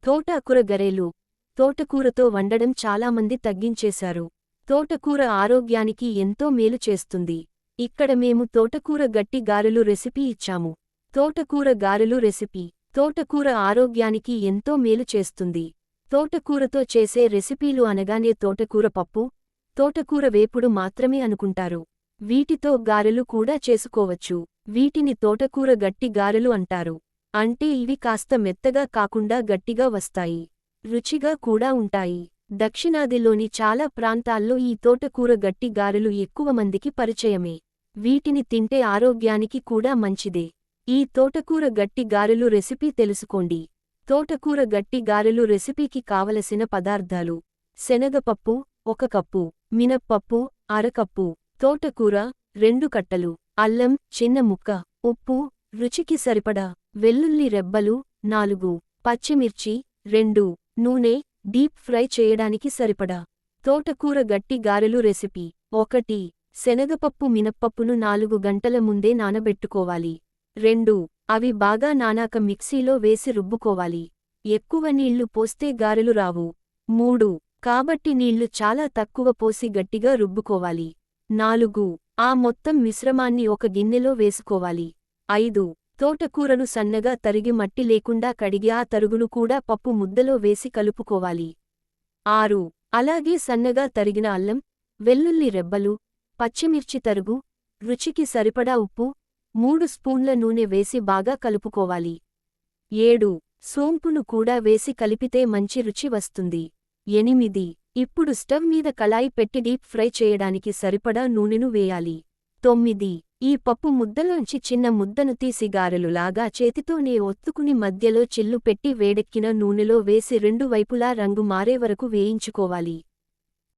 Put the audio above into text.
తోటకూర గరేలు. తోటకూరతో వండడం చాలామంది తగ్గించేశారు. తోటకూర ఆరోగ్యానికి ఎంతో మేలు చేస్తుంది. ఇక్కడ మేము తోటకూర గట్టి గారెలు రెసిపీ ఇచ్చాము. తోటకూర గారెలు రెసిపీ. తోటకూర ఆరోగ్యానికి ఎంతో మేలు చేస్తుంది. తోటకూరతో చేసే రెసిపీలు అనగానే తోటకూర పప్పు, తోటకూర వేపుడు మాత్రమే అనుకుంటారు. వీటితో గారెలు కూడా చేసుకోవచ్చు. వీటిని తోటకూర గట్టి గారెలు అంటారు. అంటే ఇవి కాస్త మెత్తగా కాకుండా గట్టిగా వస్తాయి. రుచిగా కూడా ఉంటాయి. దక్షిణాదిలోని చాలా ప్రాంతాల్లో ఈ తోటకూర గట్టి గారెలు ఎక్కువ మందికి పరిచయమే. వీటిని తింటే ఆరోగ్యానికి కూడా మంచిదే. ఈ తోటకూర గట్టి గారెలు రెసిపీ తెలుసుకోండి. తోటకూర గట్టి గారెలు రెసిపీకి కావలసిన పదార్థాలు: శనగపప్పు 1 కప్పు, మినప్పప్పు అరకప్పు, తోటకూర 2 కట్టలు, అల్లం చిన్న ముక్క, ఉప్పు రుచికి సరిపడా, వెల్లుల్లి రెబ్బలు 4, పచ్చిమిర్చి 2, నూనె డీప్ ఫ్రై చేయడానికి సరిపడా. తోటకూర గట్టి గారెలు రెసిపీ. 1. శనగపప్పు మినప్పప్పును 4 గంటల ముందే నానబెట్టుకోవాలి. 2. అవి బాగా నానాక మిక్సీలో వేసి రుబ్బుకోవాలి. ఎక్కువ నీళ్లు పోస్తే గారెలు రావు. 3. కాబట్టి నీళ్లు చాలా తక్కువ పోసి గట్టిగా రుబ్బుకోవాలి. 4. ఆ మొత్తం మిశ్రమాన్ని ఒక గిన్నెలో వేసుకోవాలి. 5. తోటకూరను సన్నగా తరిగి మట్టి లేకుండా కడిగి ఆ తరుగును కూడా పప్పు ముద్దలో వేసి కలుపుకోవాలి. 6. అలాగే సన్నగా తరిగిన అల్లం, వెల్లుల్లి రెబ్బలు, పచ్చిమిర్చి తరుగు, రుచికి సరిపడా ఉప్పు, 3 స్పూన్ల నూనె వేసి బాగా కలుపుకోవాలి. 7. సోంపును కూడా వేసి కలిపితే మంచి రుచి వస్తుంది. 8. ఇప్పుడు స్టవ్ మీద కళాయి పెట్టి డీప్ ఫ్రై చేయడానికి సరిపడా నూనెను వేయాలి. 9. ఈ పప్పు ముద్దలోంచి చిన్న ముద్దను తీసి గారెలులాగా చేతితోనే ఒత్తుకుని మధ్యలో చిల్లు పెట్టి వేడెక్కిన నూనెలో వేసి 2 వైపులా రంగు మారే వరకు వేయించుకోవాలి.